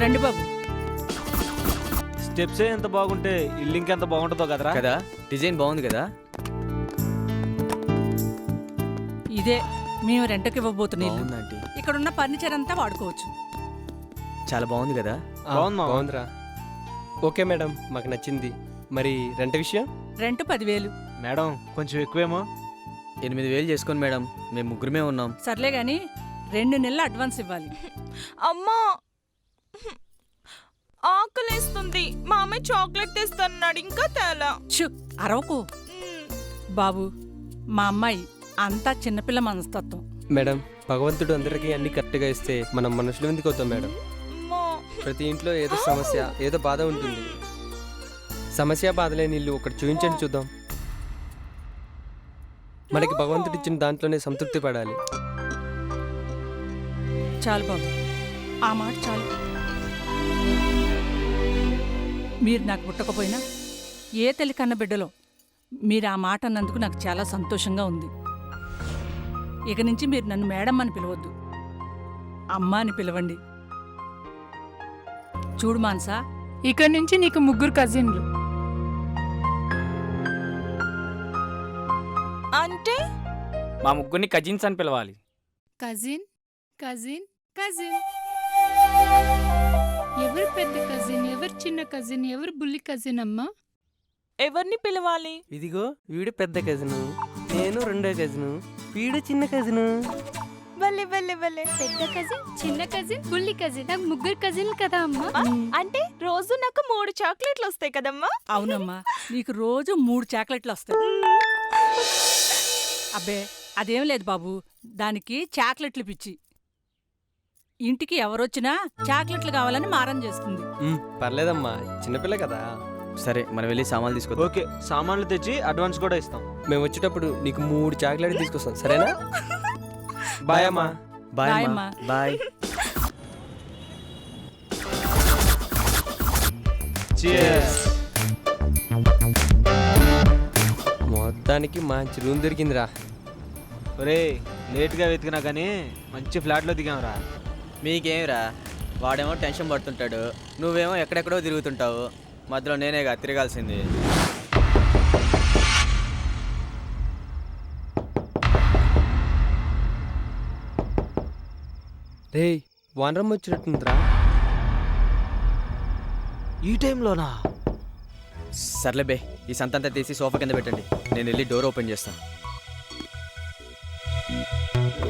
రండి బాబు. స్టెప్సే ఎంత బాగుంటే ఇల్లు ఇంకెంత బాగుంటుందో కదరా. కదా, డిజైన్ బాగుంది కదా. ఇదే మేము రెంట్కి ఇవ్వబోతున్న ఇల్లు. బాగుంది ఆంటీ, ఇక్కడ ఉన్న ఫర్నిచర్ అంతా వాడుకోవచ్చు. చాలా బాగుంది కదా. బాగుంది మామ. బాగుందిరా. ఓకే మేడం, మాకు నచ్చింది. మరి రెంట్ విషయం? రెంట్ 10,000. మేడం కొంచెం ఎక్కువేమో. 8,000 చేసుకోండి మేడం, మేము ముగ్గురమే ఉన్నాం. సర్లే గాని 2 నెలలు అడ్వాన్స్ ఇవ్వాలి. అమ్మా ఆకలేస్తుంది. మా అమ్మాయి చాక్లెట్ తెస్తున్నాడు, ఇంకా తేలా. షు అరవకు బాబు. మా అమ్మాయి అంతా చిన్నపిల్ల మనస్తత్వం. మేడం, భగవంతుడు అందరికీ అన్ని కరెక్ట్గా ఇస్తే మనం మనుషులు ఎందుకు అవుతాం మేడం? అమ్మా ప్రతి ఇంట్లో ఏదో సమస్య, ఏదో బాధ ఉంటుంది. సమస్య బాధ లేని ఇల్లు ఒకటి చూపించండి చూద్దాం. మనకి భగవంతుడు ఇచ్చిన దాంట్లోనే సంతృప్తి పడాలి. చాలు బాబు, ఆ మాట చాలు. మీరు నాకు పుట్టకపోయినా ఏ తల్లి కన్న బిడ్డలో మీరు ఆ మాట అన్నందుకు నాకు చాలా సంతోషంగా ఉంది. ఇక నుంచి మీరు నన్ను మేడం అని పిలవద్దు, అమ్మ అని పిలవండి. చూడు మాన్సా, ఇక్కడి నుంచి నీకు 3 కజిన్లు. అంటే మా ముగ్గురిని కజిన్స్ అని పిలవాలి. Cousin cousin cousin. ఎవరు పెద్ద కజిన్, ఎవరు చిన్న కజిన్, ఎవరు బుల్లి కజిన్ అమ్మా? ఎవరిని పిలవాలి? ఇదిగో వీడు పెద్ద కజిను, నేను రెండో కజిను, వీడు చిన్న కజిను. వల్లే వల్లే వల్లే. పెద్ద కజిన్, చిన్న కజిన్, బుల్లి కజిన్. నాకు 3 కజిన్లు కదా అమ్మా. అంటే రోజు నాకు 3 చాక్లెట్లు వస్తాయి కదమ్మా. అవునమ్మా, నీకు రోజు 3 చాక్లెట్లు వస్తాయి. అబ్బే అదేం లేదు బాబు, దానికి చాక్లెట్లు పిచ్చి. ఇంటికి ఎవరొచ్చినా చాక్లెట్లు కావాలని మారం చేస్తుంది. పర్లేదమ్మా, చిన్నపిల్ల కదా. సరే, మనం వెళ్ళి సామాన్లు తీసుకొద్దాం. ఓకే, సామాన్లు తెచ్చి అడ్వాన్స్ కూడా ఇస్తాం. మేము వచ్చేటప్పుడు నీకు 3 చాక్లెట్ తీసుకొస్తాం, సరేనా? బాయ్ అమ్మా. బాయ్ బాయ్ అమ్మా. అమ్మా. బాయ్. Cheers. మొత్తానికి మంచి రూమ్ దొరికిందిరా. ఒరే లేట్గా వెతికినా కానీ మంచి ఫ్లాట్లో దిగాంరా. మీకేమిరా, వాడేమో టెన్షన్ పడుతుంటాడు, నువ్వేమో ఎక్కడెక్కడో తిరుగుతుంటావు. మధ్యలో నేనేగా తిరగాల్సింది. రేయ్, వానరం వచ్చినట్టుందిరా. ఈ టైంలోనా? సర్లే బే, ఈ సంతంతా తీసి సోఫా కింద పెట్టండి, నేను వెళ్ళి డోర్ ఓపెన్ చేస్తాను.